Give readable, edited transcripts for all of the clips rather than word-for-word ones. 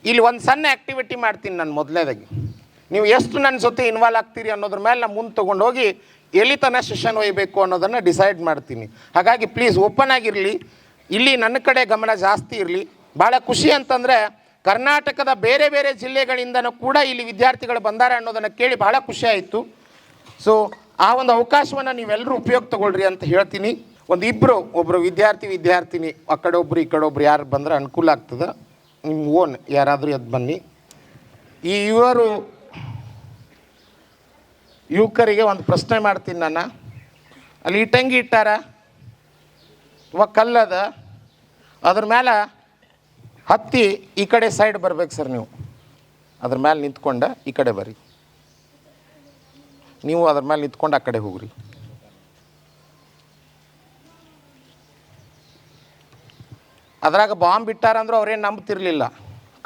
ಇಲ್ಲಿ ಒಂದು ಸಣ್ಣ ಆ್ಯಕ್ಟಿವಿಟಿ ಮಾಡ್ತೀನಿ ನಾನು ಮೊದಲೇದಾಗಿ. ನೀವು ಎಷ್ಟು ನನ್ನ ಜೊತೆ ಇನ್ವಾಲ್ವ್ ಆಗ್ತೀರಿ ಅನ್ನೋದ್ರ ಮೇಲೆ ನಾನು ಮುಂದೆ ತೊಗೊಂಡು ಹೋಗಿ ಎಲ್ಲಿ ತನಕ ಸೆಷನ್ ಒಯ್ಯಬೇಕು ಅನ್ನೋದನ್ನು ಡಿಸೈಡ್ ಮಾಡ್ತೀನಿ. ಹಾಗಾಗಿ ಪ್ಲೀಸ್ ಓಪನ್ ಆಗಿರಲಿ, ಇಲ್ಲಿ ನನ್ನ ಕಡೆ ಗಮನ ಜಾಸ್ತಿ ಇರಲಿ. ಭಾಳ ಖುಷಿ ಅಂತಂದರೆ ಕರ್ನಾಟಕದ ಬೇರೆ ಬೇರೆ ಜಿಲ್ಲೆಗಳಿಂದನೂ ಕೂಡ ಇಲ್ಲಿ ವಿದ್ಯಾರ್ಥಿಗಳು ಬಂದಾರೆ ಅನ್ನೋದನ್ನು ಕೇಳಿ ಭಾಳ ಖುಷಿ ಆಯಿತು. ಸೊ ಆ ಒಂದು ಅವಕಾಶವನ್ನು ನೀವೆಲ್ಲರೂ ಉಪಯೋಗ ತಗೊಳ್ರಿ ಅಂತ ಹೇಳ್ತೀನಿ. ಒಬ್ಬರು ವಿದ್ಯಾರ್ಥಿನಿ ಆ ಕಡೆ ಒಬ್ಬರು ಈ ಕಡೆ ಒಬ್ರು ಯಾರು ಬಂದ್ರೆ ಅನುಕೂಲ ಆಗ್ತದೆ. ನಿಮ್ಮ ಓನ್ ಯಾರಾದರೂ ಎದ್ದು ಬನ್ನಿ. ಈ ಯುವಕರಿಗೆ ಒಂದು ಪ್ರಶ್ನೆ ಮಾಡ್ತೀನಿ ನಾನು. ಅಲ್ಲಿ ಇಟ್ಟಂಗಿ ಇಟ್ಟಾರ ಇವಾಗ ಕಲ್ಲದ, ಅದ್ರ ಮೇಲೆ ಹತ್ತಿ ಈ ಕಡೆ ಸೈಡ್ ಬರ್ಬೇಕು ಸರ್. ನೀವು ಅದ್ರ ಮೇಲೆ ನಿಂತ್ಕೊಂಡ ಈ ಕಡೆ ಬರ್ರಿ. ನೀವು ಅದ್ರ ಮೇಲೆ ನಿಂತ್ಕೊಂಡು ಆ ಕಡೆ ಹೋಗ್ರಿ. ಅದ್ರಾಗ ಬಾಂಬ್ ಇಟ್ಟಾರಂದ್ರೆ ಅವ್ರೇನು ನಂಬ್ತಿರ್ಲಿಲ್ಲ.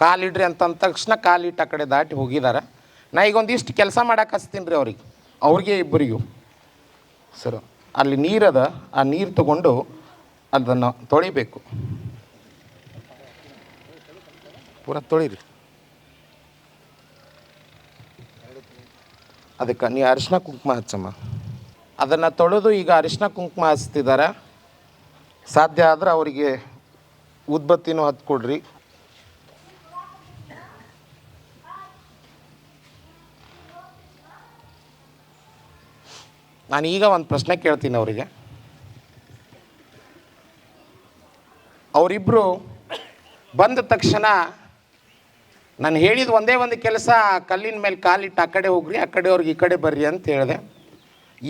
ಕಾಲಿಡ್ರಿ ಅಂತಂದ ತಕ್ಷಣ ಕಾಲಿಟ್ಟು ಆ ಕಡೆ ದಾಟಿ ಹೋಗಿದ್ದಾರೆ. ನಾ ಈಗ ಒಂದಿಷ್ಟು ಕೆಲಸ ಮಾಡಕ್ಕೆ ಹಚ್ತೀನಿ ರೀ ಅವ್ರಿಗೆ ಇಬ್ಬರಿಗೂ. ಸರ್ ಅಲ್ಲಿ ನೀರದ, ಆ ನೀರು ತಗೊಂಡು ಅದನ್ನು ತೊಳಿಬೇಕು. ಪೂರ ತೊಳಿರಿ. ಅದಕ್ಕೆ ನೀವು ಅರಿಶಿನ ಕುಂಕುಮ ಹಚ್ಚಮ್ಮ. ಅದನ್ನು ತೊಳೆದು ಈಗ ಅರಿಶಿನ ಕುಂಕುಮ ಹಚ್ತಿದ್ದಾರೆ. ಸಾಧ್ಯ ಆದ್ರೆ ಅವರಿಗೆ ಉದ್ಬತ್ತಿನೂ ಹತ್ಕೊಡ್ರಿ. ನಾನು ಈಗ ಒಂದು ಪ್ರಶ್ನೆ ಕೇಳ್ತೀನಿ ಅವರಿಗೆ. ಅವರಿಬ್ಬರು ಬಂದ ತಕ್ಷಣ ನಾನು ಹೇಳಿದ ಒಂದೇ ಒಂದು ಕೆಲಸ, ಕಲ್ಲಿನ ಮೇಲೆ ಕಾಲಿಟ್ಟು ಆ ಕಡೆ ಹೋಗ್ರಿ, ಆ ಕಡೆ ಅವ್ರಿಗೆ ಈ ಕಡೆ ಬರ್ರಿ ಅಂತ ಹೇಳಿದೆ.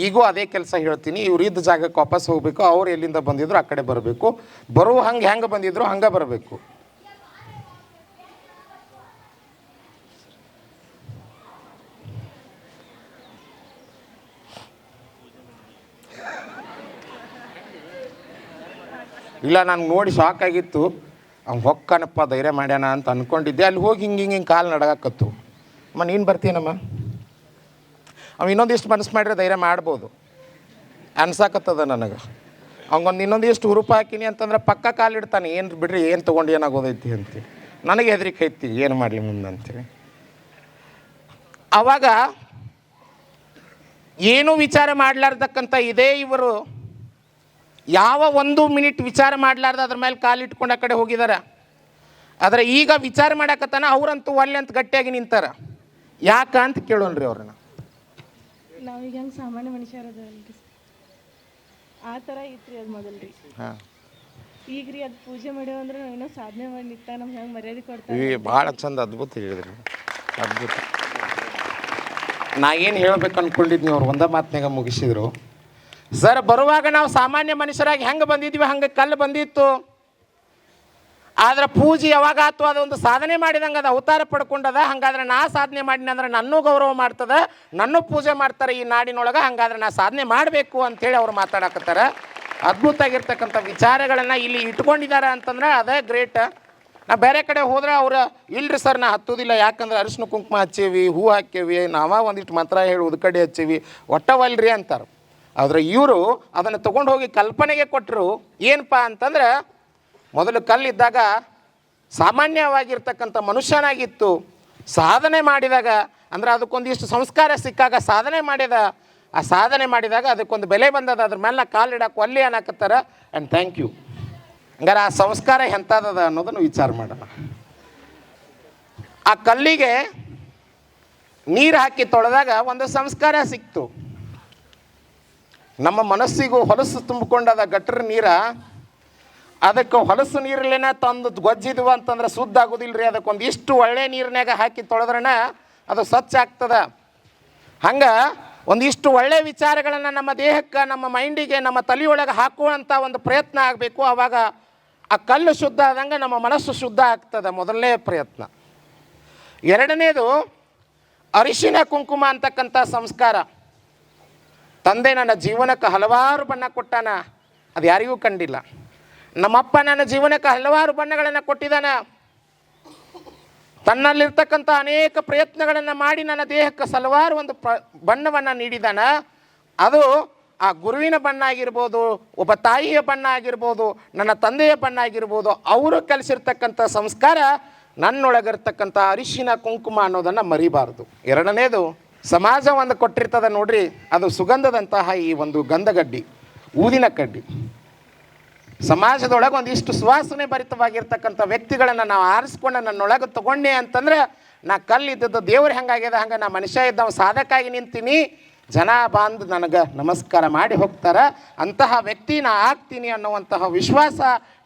ಈಗೂ ಅದೇ ಕೆಲಸ ಹೇಳ್ತೀನಿ. ಇವ್ರು ಇದ್ದ ಜಾಗಕ್ಕೆ ವಾಪಸ್ ಹೋಗಬೇಕು. ಅವ್ರು ಎಲ್ಲಿಂದ ಬಂದಿದ್ರು ಆ ಕಡೆ ಬರಬೇಕು. ಬರುವ ಹೆಂಗೆ ಬಂದಿದ್ರು ಹಂಗೆ ಬರಬೇಕು. ಇಲ್ಲ, ನನಗೆ ನೋಡಿ ಶಾಕ್ ಆಗಿತ್ತು. ಅವ್ನು ಹೊಕ್ಕನಪ್ಪ ಧೈರ್ಯ ಮಾಡ್ಯಾನ ಅಂತ ಅಂದ್ಕೊಂಡಿದ್ದೆ. ಅಲ್ಲಿ ಹೋಗಿ ಹಿಂಗೆ ಕಾಲು ನಡಗಕ್ಕತ್ತು. ಅಮ್ಮ ನೀನು ಬರ್ತೀನಮ್ಮ. ಅವ ಇನ್ನೊಂದಿಷ್ಟು ಮನಸ್ಸು ಮಾಡಿದ್ರೆ ಧೈರ್ಯ ಮಾಡ್ಬೋದು ಅನ್ಸಾಕತ್ತದ ನನಗೆ. ಅವಂಗೊಂದು ಇನ್ನೊಂದಿಷ್ಟು ಹುರುಪು ಹಾಕಿನಿ ಅಂತಂದ್ರೆ ಪಕ್ಕ ಕಾಲಿಡ್ತಾನೆ. ಏನು ಬಿಡ್ರಿ, ಏನು ತೊಗೊಂಡು ಏನಾಗೋದೈತಿ ಅಂತೀವಿ. ನನಗೆ ಹೆದರಿಕೆ ಐತಿ ಏನು ಮಾಡಲಿ ಮುಂದೆ ಅಂತೇಳಿ. ಆವಾಗ ಏನೂ ವಿಚಾರ ಮಾಡಲಾರ್ದಕ್ಕಂಥ ಇದೇ ಇವರು ಯಾವ 1 ಮಿನಿಟ್ ವಿಚಾರ ಮಾಡಲಾರ್ದ ಅದ್ರ ಮೇಲೆ ಕಾಲಿಟ್ಕೊಂಡು ಆ ಕಡೆ ಹೋಗಿದ್ದಾರೆ. ಆದರೆ ಈಗ ವಿಚಾರ ಮಾಡಕತ್ತಾನ. ಅವ್ರಂತೂ ಒಲ್ಲೆ ಅಂತ ಗಟ್ಟಿಯಾಗಿ ನಿಂತಾರ. ಯಾಕ ಅಂತ ಕೇಳೋಣ್ರಿ ಅವ್ರನ್ನ. ನಾವೀಗ ಹೆಂಗೆ ಸಾಮಾನ್ಯ ಮನುಷ್ಯರದ ಆ ಥರ ಇತ್ತು ರೀ ಅದು ಮೊದಲ್ರಿ. ಹಾಂ, ಈಗ ರೀ ಅದು ಪೂಜೆ ಮಾಡ್ಯಾವ ಅಂದ್ರೆ ನಾವೇನೋ ಸಾಧನೆ ಮಾಡಿ ನಿಂತ ನಮ್ಗೆ ಹೆಂಗೆ ಮರ್ಯಾದೆ ಕೊಡ್ತಾರೆ. ಭಾಳ ಚಂದ, ಅದ್ಭುತ ಹೇಳಿದ್ರಿ, ಅದ್ಭುತ. ನಾ ಏನು ಹೇಳ್ಬೇಕು ಅಂದ್ಕೊಂಡಿದ್ನಿ, ಅವ್ರು ಒಂದೇ ಮಾತನಾಗ ಮುಗಿಸಿದ್ರು. ಸರ್, ಬರುವಾಗ ನಾವು ಸಾಮಾನ್ಯ ಮನುಷ್ಯರಾಗಿ ಹೆಂಗೆ ಬಂದಿದ್ವಿ ಹಂಗೆ ಕಲ್ಲು ಬಂದಿತ್ತು. ಆದ್ರೆ ಪೂಜೆ ಯಾವಾಗ ಆಯ್ತು ಅದೊಂದು ಸಾಧನೆ ಮಾಡಿದಂಗೆ ಅದು ಅವತಾರ ಪಡ್ಕೊಂಡದ. ಹಾಗಾದ್ರೆ ನಾ ಸಾಧನೆ ಮಾಡಿನ ಅಂದ್ರೆ ನನ್ನೂ ಗೌರವ ಮಾಡ್ತದೆ, ನನ್ನೂ ಪೂಜೆ ಮಾಡ್ತಾರೆ ಈ ನಾಡಿನೊಳಗೆ. ಹಾಗಾದ್ರೆ ನಾ ಸಾಧನೆ ಮಾಡಬೇಕು ಅಂಥೇಳಿ ಅವ್ರು ಮಾತಾಡಕತ್ತಾರೆ. ಅದ್ಭುತ ಆಗಿರ್ತಕ್ಕಂಥ ವಿಚಾರಗಳನ್ನು ಇಲ್ಲಿ ಇಟ್ಕೊಂಡಿದ್ದಾರೆ ಅಂತಂದ್ರೆ ಅದೇ ಗ್ರೇಟ್. ನಾ ಬೇರೆ ಕಡೆ ಹೋದ್ರೆ ಅವ್ರು ಇಲ್ರಿ ಸರ್ ನಾ ಹತ್ತೋದಿಲ್ಲ, ಯಾಕಂದ್ರೆ ಅರಿಶಿನ ಕುಂಕುಮ ಹಚ್ಚೇವಿ, ಹೂ ಹಾಕೇವಿ, ನಾವ ಒಂದಿಷ್ಟು ಮಂತ್ರ ಹೇಳಿ ಉದ್ಕಡೆ ಹಚ್ಚೇವಿ, ಒಟ್ಟವಲ್ರಿ ಅಂತಾರೆ. ಆದರೆ ಇವರು ಅದನ್ನು ತೊಗೊಂಡು ಹೋಗಿ ಕಲ್ಪನೆಗೆ ಕೊಟ್ಟರು. ಏನಪ್ಪ ಅಂತಂದ್ರೆ ಮೊದಲು ಕಲ್ಲಿದ್ದಾಗ ಸಾಮಾನ್ಯವಾಗಿರ್ತಕ್ಕಂಥ ಮನುಷ್ಯನಾಗಿತ್ತು. ಸಾಧನೆ ಮಾಡಿದಾಗ ಅಂದ್ರೆ ಅದಕ್ಕೊಂದಿಷ್ಟು ಸಂಸ್ಕಾರ ಸಿಕ್ಕಾಗ ಸಾಧನೆ ಮಾಡಿದಾಗ ಅದಕ್ಕೊಂದು ಬೆಲೆ ಬಂದದ. ಅದ್ರ ಮೇಲೆ ಕಾಲಿಡಕ್ಕೆ ಒಲ್ಲೆ ಅನ್ನಕತ್ತಾರ. And thank you. ಹಂಗಾರೆ ಆ ಸಂಸ್ಕಾರ ಎಂಥದದ ಅನ್ನೋದನ್ನು ವಿಚಾರ ಮಾಡೋಣ. ಆ ಕಲ್ಲಿಗೆ ನೀರು ಹಾಕಿ ತೊಳೆದಾಗ ಒಂದು ಸಂಸ್ಕಾರ ಸಿಕ್ತು. ನಮ್ಮ ಮನಸ್ಸಿಗೂ ಹೊಲಸು ತುಂಬಿಕೊಂಡದ ಗಟ್ರ ನೀರ, ಅದಕ್ಕೆ ಹೊಲಸು ನೀರಲ್ಲೇನ ತಂದು ಗೊಜ್ಜಿದ್ವು ಅಂತಂದ್ರೆ ಶುದ್ಧ ಆಗೋದಿಲ್ಲ ರೀ. ಅದಕ್ಕೊಂದು ಇಷ್ಟು ಒಳ್ಳೆ ನೀರಿನಾಗ ಹಾಕಿ ತೊಳೆದ್ರನ ಅದು ಸ್ವಚ್ಛ ಆಗ್ತದೆ. ಹಂಗೆ ಒಂದಿಷ್ಟು ಒಳ್ಳೆ ವಿಚಾರಗಳನ್ನು ನಮ್ಮ ದೇಹಕ್ಕೆ, ನಮ್ಮ ಮೈಂಡಿಗೆ, ನಮ್ಮ ತಲೆಯೊಳಗೆ ಹಾಕುವಂಥ ಒಂದು ಪ್ರಯತ್ನ ಆಗಬೇಕು. ಆವಾಗ ಆ ಕಲ್ಲು ಶುದ್ಧ ಆದಂಗೆ ನಮ್ಮ ಮನಸ್ಸು ಶುದ್ಧ ಆಗ್ತದೆ. ಮೊದಲನೇ ಪ್ರಯತ್ನ. ಎರಡನೇದು ಅರಿಶಿನ ಕುಂಕುಮ ಅಂತಕ್ಕಂಥ ಸಂಸ್ಕಾರ. ತಂದೆ ನನ್ನ ಜೀವನಕ್ಕೆ ಹಲವಾರು ಬಣ್ಣ ಕೊಟ್ಟಾನ, ಅದು ಯಾರಿಗೂ ಕಂಡಿಲ್ಲ. ನಮ್ಮಪ್ಪ ನನ್ನ ಜೀವನಕ್ಕೆ ಹಲವಾರು ಬಣ್ಣಗಳನ್ನು ಕೊಟ್ಟಿದ್ದಾನೆ. ತನ್ನಲ್ಲಿರ್ತಕ್ಕಂಥ ಅನೇಕ ಪ್ರಯತ್ನಗಳನ್ನು ಮಾಡಿ ನನ್ನ ದೇಹಕ್ಕೆ ಹಲವಾರು ಒಂದು ಬಣ್ಣವನ್ನು ನೀಡಿದ್ದಾನೆ. ಅದು ಆ ಗುರುವಿನ ಬಣ್ಣ ಆಗಿರ್ಬೋದು, ಒಬ್ಬ ತಾಯಿಯ ಬಣ್ಣ ಆಗಿರ್ಬೋದು, ನನ್ನ ತಂದೆಯ ಬಣ್ಣ ಆಗಿರ್ಬೋದು. ಅವರು ಕಲಿಸಿರ್ತಕ್ಕಂಥ ಸಂಸ್ಕಾರ ನನ್ನೊಳಗಿರ್ತಕ್ಕಂಥ ಅರಿಶಿನ ಕುಂಕುಮ ಅನ್ನೋದನ್ನು ಮರಿಬಾರ್ದು. ಎರಡನೇದು, ಸಮಾಜ ಒಂದು ಕೊಟ್ಟಿರ್ತದ ನೋಡ್ರಿ, ಅದು ಸುಗಂಧದಂತಹ ಈ ಒಂದು ಗಂಧಗಡ್ಡಿ, ಊದಿನ ಕಡ್ಡಿ. ಸಮಾಜದೊಳಗೆ ಒಂದಿಷ್ಟು ಸುವಾಸನೆ ಭರಿತವಾಗಿರ್ತಕ್ಕಂಥ ವ್ಯಕ್ತಿಗಳನ್ನು ನಾವು ಆರಿಸ್ಕೊಂಡು ನನ್ನೊಳಗೆ ತೊಗೊಂಡೆ ಅಂತಂದ್ರೆ, ನಾ ಕಲ್ಲಿದ್ದದ್ದು ದೇವ್ರು ಹೆಂಗಾಗ್ಯದ ಹಂಗೆ ನಾ ಮನುಷ್ಯ ಇದ್ದವ ಸಾಧಕಾಗಿ ನಿಂತೀನಿ, ಜನ ಬಂದು ನನಗೆ ನಮಸ್ಕಾರ ಮಾಡಿ ಹೋಗ್ತಾರೆ, ಅಂತಹ ವ್ಯಕ್ತಿ ನಾ ಆಗ್ತೀನಿ ಅನ್ನುವಂತಹ ವಿಶ್ವಾಸ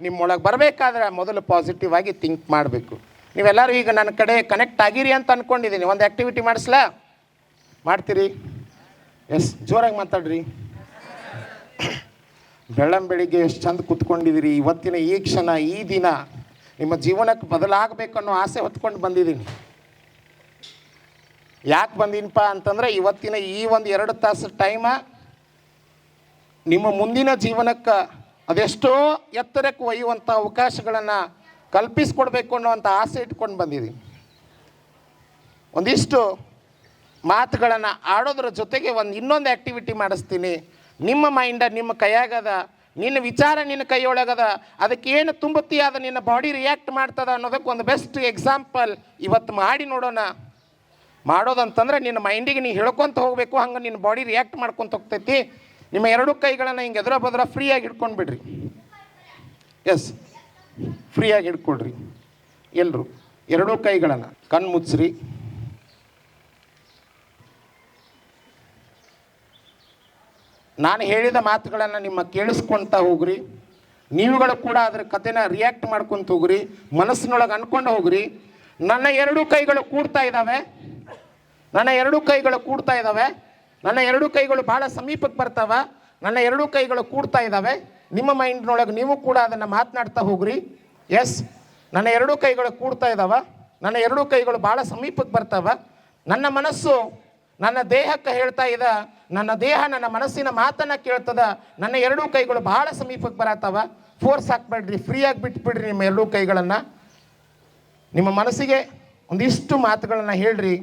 ನಿಮ್ಮೊಳಗೆ ಬರಬೇಕಾದ್ರೆ ಮೊದಲು ಪಾಸಿಟಿವ್ ಆಗಿ ಥಿಂಕ್ ಮಾಡಬೇಕು. ನೀವೆಲ್ಲರೂ ಈಗ ನನ್ನ ಕಡೆ ಕನೆಕ್ಟ್ ಆಗಿರಿ ಅಂತ ಅಂದ್ಕೊಂಡಿದ್ದೀನಿ. ಒಂದು ಆ್ಯಕ್ಟಿವಿಟಿ ಮಾಡಿಸ್ಲಾ? ಮಾಡ್ತೀರಿ? ಎಸ್, ಜೋರಾಗಿ ಮಾತಾಡ್ರಿ. ಬೆಳಗ್ಗೆ ಎಷ್ಟು ಚಂದ ಕೂತ್ಕೊಂಡಿದ್ದೀರಿ. ಇವತ್ತಿನ ಈ ಕ್ಷಣ, ಈ ದಿನ ನಿಮ್ಮ ಜೀವನಕ್ಕೆ ಬದಲಾಗಬೇಕು ಅನ್ನೋ ಆಸೆ ಹೊತ್ಕೊಂಡು ಬಂದಿದ್ದೀನಿ. ಯಾಕೆ ಬಂದೀನಪ್ಪ ಅಂತಂದರೆ, ಇವತ್ತಿನ ಈ ಒಂದು 2 ತಾಸು ಟೈಮ ನಿಮ್ಮ ಮುಂದಿನ ಜೀವನಕ್ಕೆ ಅದೆಷ್ಟೋ ಎತ್ತರಕ್ಕೆ ಒಯ್ಯುವಂಥ ಅವಕಾಶಗಳನ್ನು ಕಲ್ಪಿಸ್ಕೊಡ್ಬೇಕು ಅನ್ನೋವಂಥ ಆಸೆ ಇಟ್ಕೊಂಡು ಬಂದಿದ್ದೀನಿ. ಒಂದಿಷ್ಟು ಮಾತುಗಳನ್ನು ಆಡೋದ್ರ ಜೊತೆಗೆ ಇನ್ನೊಂದು ಆ್ಯಕ್ಟಿವಿಟಿ ಮಾಡಿಸ್ತೀನಿ. ನಿಮ್ಮ ಮೈಂಡ ನಿಮ್ಮ ಕೈಯಾಗದ, ನಿನ್ನ ವಿಚಾರ ನಿನ್ನ ಕೈಯೊಳಗದ, ಅದಕ್ಕೇನು ತುಂಬುತ್ತಿ ಅದು ನಿನ್ನ ಬಾಡಿ ರಿಯಾಕ್ಟ್ ಮಾಡ್ತದ ಅನ್ನೋದಕ್ಕೆ ಒಂದು ಬೆಸ್ಟ್ ಎಕ್ಸಾಂಪಲ್ ಇವತ್ತು ಮಾಡಿ ನೋಡೋಣ. ಮಾಡೋದಂತಂದ್ರೆ ನಿನ್ನ ಮೈಂಡಿಗೆ ನೀ ಹೇಳ್ಕೊತ ಹೋಗಬೇಕು, ಹಂಗೆ ನಿನ್ನ ಬಾಡಿ ರಿಯಾಕ್ಟ್ ಮಾಡ್ಕೊತ ಹೋಗ್ತೈತಿ. ನಿಮ್ಮ 2 ಕೈಗಳನ್ನು ಹಿಂಗೆ ಎದುರ ಬದ್ರ ಫ್ರೀಯಾಗಿ ಹಿಡ್ಕೊಂಡು ಬಿಡ್ರಿ. ಎಸ್, ಫ್ರೀಯಾಗಿ ಹಿಡ್ಕೊಳ್ರಿ ಎಲ್ಲರೂ. 2 ಕೈಗಳನ್ನು ಕಣ್ಣು ಮುಚ್ಚ್ರಿ. ನಾನು ಹೇಳಿದ ಮಾತುಗಳನ್ನು ನಿಮ್ಮ ಕೇಳಿಸ್ಕೊಳ್ತಾ ಹೋಗ್ರಿ. ನೀವುಗಳು ಕೂಡ ಅದರ ಕಥೆನ ರಿಯಾಕ್ಟ್ ಮಾಡ್ಕೊತ ಹೋಗ್ರಿ, ಮನಸ್ಸಿನೊಳಗೆ ಅಂದ್ಕೊಂಡು ಹೋಗ್ರಿ. ನನ್ನ 2 ಕೈಗಳು ಕೂಡ್ತಾ ಇದ್ದಾವೆ, ನನ್ನ 2 ಕೈಗಳು ಕೂಡ್ತಾ ಇದ್ದಾವೆ, ನನ್ನ 2 ಕೈಗಳು ಭಾಳ ಸಮೀಪಕ್ಕೆ ಬರ್ತಾವ, ನನ್ನ 2 ಕೈಗಳು ಕೂಡ್ತಾ ಇದ್ದಾವೆ. ನಿಮ್ಮ ಮೈಂಡ್ನೊಳಗೆ ನೀವು ಕೂಡ ಅದನ್ನು ಮಾತನಾಡ್ತಾ ಹೋಗ್ರಿ. ಎಸ್, ನನ್ನ 2 ಕೈಗಳು ಕೂಡ್ತಾ ಇದ್ದಾವ, ನನ್ನ 2 ಕೈಗಳು ಭಾಳ ಸಮೀಪಕ್ಕೆ ಬರ್ತಾವ. ನನ್ನ ಮನಸ್ಸು ನನ್ನ ದೇಹಕ್ಕೆ ಹೇಳ್ತಾ ಇದ್ದ, ನನ್ನ ದೇಹ ನನ್ನ ಮನಸ್ಸಿನ ಮಾತನ್ನು ಕೇಳ್ತದ. ನನ್ನ 2 ಕೈಗಳು ಭಾಳ ಸಮೀಪಕ್ಕೆ ಬರತ್ತವ. ಫೋರ್ಸ್ ಹಾಕ್ಬೇಡ್ರಿ, ಫ್ರೀಯಾಗಿ ಬಿಟ್ಬಿಡ್ರಿ ನಿಮ್ಮ 2 ಕೈಗಳನ್ನು. ನಿಮ್ಮ ಮನಸ್ಸಿಗೆ ಒಂದಿಷ್ಟು ಮಾತುಗಳನ್ನು ಹೇಳ್ರಿ.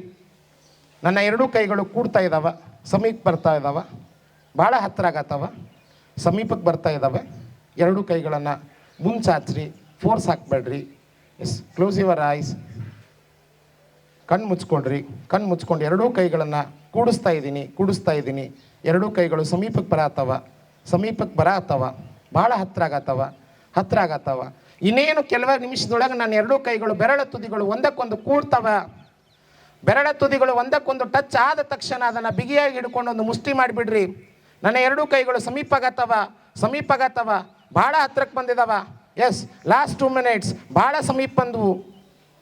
ನನ್ನ 2 ಕೈಗಳು ಕೂಡ್ತಾ ಇದ್ದಾವ, ಸಮೀಪಕ್ಕೆ ಬರ್ತಾ ಇದ್ದಾವ, ಭಾಳ ಹತ್ತಿರ ಆಗತ್ತವ, ಸಮೀಪಕ್ಕೆ ಬರ್ತಾ ಇದ್ದಾವೆ. 2 ಕೈಗಳನ್ನು ಮುಂಚಾಚ್ರಿ, ಫೋರ್ಸ್ ಹಾಕ್ಬೇಡ್ರಿ. Yes, close your eyes. ಕಣ್ಣು ಮುಚ್ಕೊಳ್ರಿ. ಕಣ್ಣು ಮುಚ್ಕೊಂಡು 2 ಕೈಗಳನ್ನು ಕೂಡಿಸ್ತಾ ಇದ್ದೀನಿ. 2 ಕೈಗಳು ಸಮೀಪಕ್ಕೆ ಬರತ್ತವ, ಭಾಳ ಹತ್ತಿರ ಆಗತ್ತವ. ಇನ್ನೇನು ಕೆಲವೇ ನಿಮಿಷದೊಳಗೆ ನನ್ನ 2 ಕೈಗಳು ಬೆರಳ ತುದಿಗಳು ಒಂದಕ್ಕೊಂದು ಕೂಡ್ತವ. ಬೆರಳ ತುದಿಗಳು ಒಂದಕ್ಕೊಂದು ಟಚ್ ಆದ ತಕ್ಷಣ ಅದನ್ನು ಬಿಗಿಯಾಗಿ ಹಿಡ್ಕೊಂಡು ಒಂದು ಮುಷ್ಟಿ ಮಾಡಿಬಿಡ್ರಿ. ನನ್ನ 2 ಕೈಗಳು ಸಮೀಪ ಆಗತ್ತವ, ಭಾಳ ಹತ್ತಿರಕ್ಕೆ ಬಂದಿದ್ದಾವ. ಎಸ್, ಲಾಸ್ಟ್ 2 ಮಿನಿಟ್ಸ್ ಭಾಳ ಸಮೀಪ ಬಂದವು.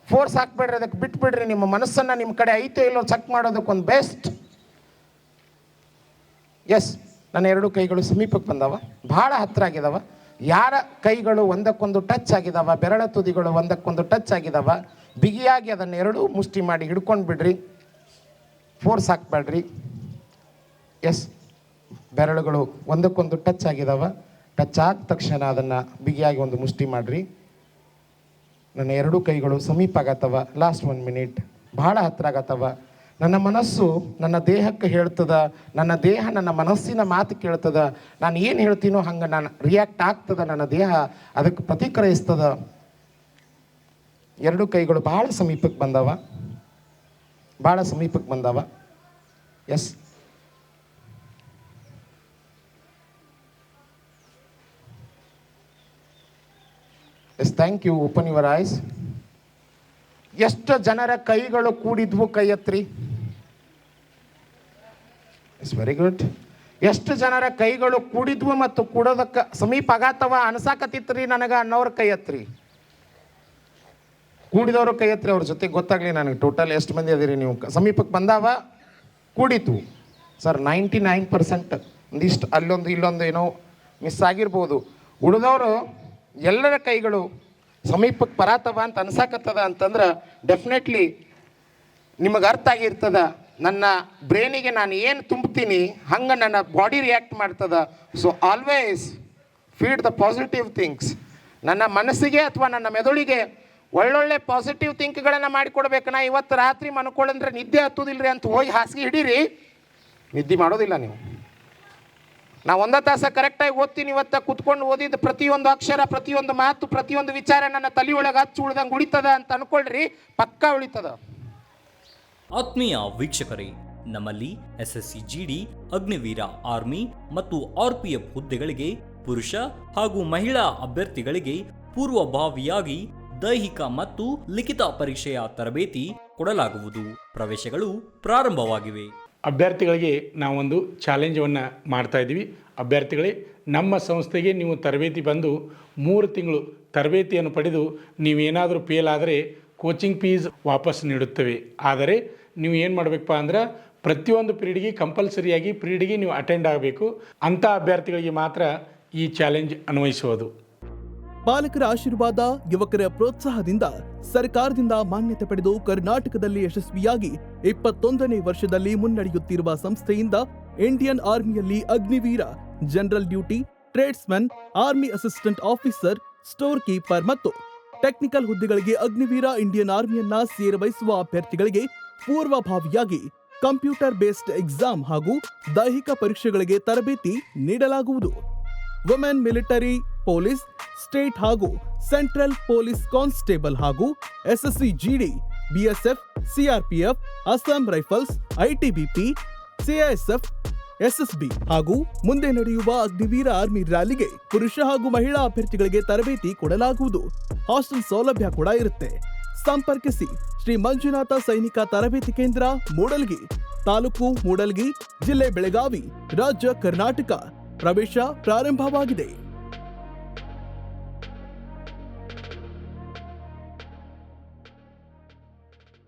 ಫೋರ್ಸ್ ಹಾಕ್ಬೇಡ್ರಿ, ಅದಕ್ಕೆ ಬಿಟ್ಬಿಡ್ರಿ. ನಿಮ್ಮ ಮನಸ್ಸನ್ನು ನಿಮ್ಮ ಕಡೆ ಐತೋ ಇಲ್ಲೋ ಚೆಕ್ ಮಾಡೋದಕ್ಕೊಂದು ಬೆಸ್ಟ್. ಎಸ್, ನನ್ನ 2 ಕೈಗಳು ಸಮೀಪಕ್ಕೆ ಬಂದವ, ಭಾಳ ಹತ್ತಿರ ಆಗಿದಾವ. ಯಾರ ಕೈಗಳು ಒಂದಕ್ಕೊಂದು ಟಚ್ ಆಗಿದಾವ, ಬೆರಳ ತುದಿಗಳು ಒಂದಕ್ಕೊಂದು ಟಚ್ ಆಗಿದಾವ, ಬಿಗಿಯಾಗಿ ಅದನ್ನು 2 ಮುಷ್ಟಿ ಮಾಡಿ ಹಿಡ್ಕೊಂಡು ಬಿಡ್ರಿ. ಫೋರ್ಸ್ ಹಾಕ್ಬೇಡ್ರಿ. ಎಸ್, ಬೆರಳುಗಳು ಒಂದಕ್ಕೊಂದು ಟಚ್ ಆಗಿದಾವ. ಟಚ್ ಆದ ತಕ್ಷಣ ಅದನ್ನು ಬಿಗಿಯಾಗಿ ಒಂದು ಮುಷ್ಟಿ ಮಾಡಿರಿ. ನನ್ನ 2 ಕೈಗಳು ಸಮೀಪ ಆಗತ್ತವ. ಲಾಸ್ಟ್ 1 ಮಿನಿಟ್ ಭಾಳ ಹತ್ತಿರ ಆಗತ್ತವ. ನನ್ನ ಮನಸ್ಸು ನನ್ನ ದೇಹಕ್ಕೆ ಹೇಳ್ತದ, ನನ್ನ ದೇಹ ನನ್ನ ಮನಸ್ಸಿನ ಮಾತು ಕೇಳ್ತದ. ನಾನು ಏನು ಹೇಳ್ತೀನೋ ಹಂಗೆ ನಾನು ರಿಯಾಕ್ಟ್ ಆಗ್ತದ, ನನ್ನ ದೇಹ ಅದಕ್ಕೆ ಪ್ರತಿಕ್ರಿಯಿಸ್ತದ. 2 ಕೈಗಳು ಭಾಳ ಸಮೀಪಕ್ಕೆ ಬಂದವ. Yes, yes, thank you. Open your eyes. ಎಷ್ಟು ಜನರ ಕೈಗಳು ಕೂಡಿದ್ವು? ಕೈ ಎತ್ರಿ. It's very good. ಎಷ್ಟು ಜನರ ಕೈಗಳು ಕೂಡಿದ್ವು ಮತ್ತು ಕೂಡೋದಕ್ಕೆ ಸಮೀಪ ಆಗತ್ತವ ಅನ್ಸಾಕತ್ತಿತ್ರಿ ನನಗೆ ಅನ್ನೋರು ಕೈ ಎತ್ರಿ. ಕೂಡಿದವರು ಕೈ ಎತ್ರಿ, ಅವ್ರ ಜೊತೆಗೆ ಗೊತ್ತಾಗಲಿ ನನಗೆ. ಟೋಟಲ್ ಎಷ್ಟು ಮಂದಿ ಅದಿರಿ ನೀವು? ಸಮೀಪಕ್ಕೆ ಬಂದಾವ, ಕೂಡಿತು ಸರ್. 99% ಒಂದಿಷ್ಟು ಅಲ್ಲೊಂದು ಇಲ್ಲೊಂದು ಏನೋ ಮಿಸ್ ಆಗಿರ್ಬೋದು. ಉಳಿದವರು ಎಲ್ಲರ ಕೈಗಳು ಸಮೀಪಕ್ಕೆ ಬರತ್ತವ ಅಂತ ಅನ್ಸಾಕತ್ತದ ಅಂತಂದ್ರೆ ಡೆಫಿನೆಟ್ಲಿ ನಿಮಗೆ ಅರ್ಥ ಆಗಿರ್ತದ. ನನ್ನ ಬ್ರೈನಿಗೆ ನಾನು ಏನು ತುಂಬ್ತೀನಿ ಹಂಗೆ ನನ್ನ ಬಾಡಿ ರಿಯಾಕ್ಟ್ ಮಾಡ್ತದ. So always feed the positive things. ನನ್ನ ಮನಸ್ಸಿಗೆ ಅಥವಾ ನನ್ನ ಮೆದುಳಿಗೆ ಒಳ್ಳೊಳ್ಳೆ ಪಾಸಿಟಿವ್ ಥಿಂಕ್ಗಳನ್ನು ಮಾಡಿಕೊಡ್ಬೇಕು. ನಾ ಇವತ್ತು ರಾತ್ರಿ ಮನ್ಕೊಳ್ಳಂದ್ರೆ ನಿದ್ದೆ ಹತ್ತೋದಿಲ್ಲರಿ ಅಂತ ಹೋಗಿ ಹಾಸಿಗೆ ಹಿಡೀರಿ, ನಿದ್ದೆ ಮಾಡೋದಿಲ್ಲ ನೀವು. ನಾ ಒಂದ ತಾಸ ಕರೆಕ್ಟಾಗಿ ಓದ್ತೀನಿ. ಇವತ್ತು ಕುತ್ಕೊಂಡು ಓದಿದ ಪ್ರತಿಯೊಂದು ಅಕ್ಷರ, ಪ್ರತಿಯೊಂದು ಮಾತು, ಪ್ರತಿಯೊಂದು ವಿಚಾರ ನನ್ನ ತಲೆ ಒಳಗೆ ಹಚ್ಚಿ ಉಳ್ದಂಗೆ ಉಳಿತದ ಅಂತ ಅನ್ಕೊಳ್ರಿ, ಪಕ್ಕಾ ಉಳಿತದ. ಆತ್ಮೀಯ ವೀಕ್ಷಕರೇ, ನಮ್ಮಲ್ಲಿ SSC GD, ಅಗ್ನಿವೀರ ಆರ್ಮಿ ಮತ್ತು RPF ಹುದ್ದೆಗಳಿಗೆ ಪುರುಷ ಹಾಗೂ ಮಹಿಳಾ ಅಭ್ಯರ್ಥಿಗಳಿಗೆ ಪೂರ್ವಭಾವಿಯಾಗಿ ದೈಹಿಕ ಮತ್ತು ಲಿಖಿತ ಪರೀಕ್ಷೆಯ ತರಬೇತಿ ಕೊಡಲಾಗುವುದು. ಪ್ರವೇಶಗಳು ಪ್ರಾರಂಭವಾಗಿವೆ. ಅಭ್ಯರ್ಥಿಗಳಿಗೆ ನಾವೊಂದು ಚಾಲೆಂಜನ್ನು ಮಾಡ್ತಾ ಇದ್ದೀವಿ. ಅಭ್ಯರ್ಥಿಗಳೇ, ನಮ್ಮ ಸಂಸ್ಥೆಗೆ ನೀವು ತರಬೇತಿ ಬಂದು 3 ತಿಂಗಳು ತರಬೇತಿಯನ್ನು ಪಡೆದು ನೀವೇನಾದರೂ ಫೇಲ್ ಆದರೆ ಕೋಚಿಂಗ್ ಫೀಸ್ ವಾಪಸ್ ನೀಡುತ್ತೇವೆ. ಆದರೆ ನೀವು ಏನು ಮಾಡಬೇಕಪ್ಪ ಅಂದ್ರೆ ಪ್ರತಿಯೊಂದು ಪೀರಿಯಡ್ಗೆ ಕಂಪಲ್ಸರಿಯಾಗಿ ಪೀರಿಯಡ್ಗೆ ನೀವು ಅಟೆಂಡ್ ಆಗಬೇಕು. ಅಂಥ ಅಭ್ಯರ್ಥಿಗಳಿಗೆ ಮಾತ್ರ ಈ ಚಾಲೆಂಜ್ ಅನ್ವಯಿಸುವುದು. ಪಾಲಕರ ಆಶೀರ್ವಾದ, ಯುವಕರ ಪ್ರೋತ್ಸಾಹದಿಂದ ಸರ್ಕಾರದಿಂದ ಮಾನ್ಯತೆ ಪಡೆದು ಕರ್ನಾಟಕದಲ್ಲಿ ಯಶಸ್ವಿಯಾಗಿ 21ನೇ ವರ್ಷದಲ್ಲಿ ಮುನ್ನಡೆಯುತ್ತಿರುವ ಸಂಸ್ಥೆಯಿಂದ ಇಂಡಿಯನ್ ಆರ್ಮಿಯಲ್ಲಿ Agniveer, general duty, tradesman, army assistant officer, store keeper ಮತ್ತು ಟೆಕ್ನಿಕಲ್ ಹುದ್ದೆಗಳಿಗೆ ಅಗ್ನಿವೀರ ಇಂಡಿಯನ್ ಆರ್ಮಿಯನ್ನ ಸೇರಬಯಸುವ ಅಭ್ಯರ್ಥಿಗಳಿಗೆ ಪೂರ್ವಭಾವಿಯಾಗಿ ಕಂಪ್ಯೂಟರ್ ಬೇಸ್ಡ್ ಎಕ್ಸಾಮ್ ಹಾಗೂ ದೈಹಿಕ ಪರೀಕ್ಷೆಗಳಿಗೆ ತರಬೇತಿ ನೀಡಲಾಗುವುದು. ವುಮೆನ್ ಮಿಲಿಟರಿ, ಪೊಲೀಸ್, ಸ್ಟೇಟ್ ಹಾಗೂ ಸೆಂಟ್ರಲ್ ಪೊಲೀಸ್ ಕಾನ್ಸ್ಟೇಬಲ್ ಹಾಗೂ SSC GD, BSF, CRPF, Assam rifles, ITBP, CISF, SSB ಹಾಗೂ ಮುಂದೆ ನಡೆಯುವ ಅಗ್ನಿವೀರ ಆರ್ಮಿ ರ್ಯಾಲಿಗೆ ಪುರುಷ ಹಾಗೂ ಮಹಿಳಾ ಅಭ್ಯರ್ಥಿಗಳಿಗೆ ತರಬೇತಿ ಕೊಡಲಾಗುವುದು. ಹಾಸ್ಟೆಲ್ ಸೌಲಭ್ಯ ಕೂಡ ಇರುತ್ತೆ. ಸಂಪರ್ಕಿಸಿ ಶ್ರೀ ಮಂಜುನಾಥ ಸೈನಿಕ ತರಬೇತಿ ಕೇಂದ್ರ, ಮೂಡಲ್ಗಿ, ತಾಲೂಕು ಮೂಡಲ್ಗಿ, ಜಿಲ್ಲೆ ಬೆಳಗಾವಿ, ರಾಜ್ಯ ಕರ್ನಾಟಕ. ಪ್ರವೇಶ ಪ್ರಾರಂಭವಾಗಿದೆ.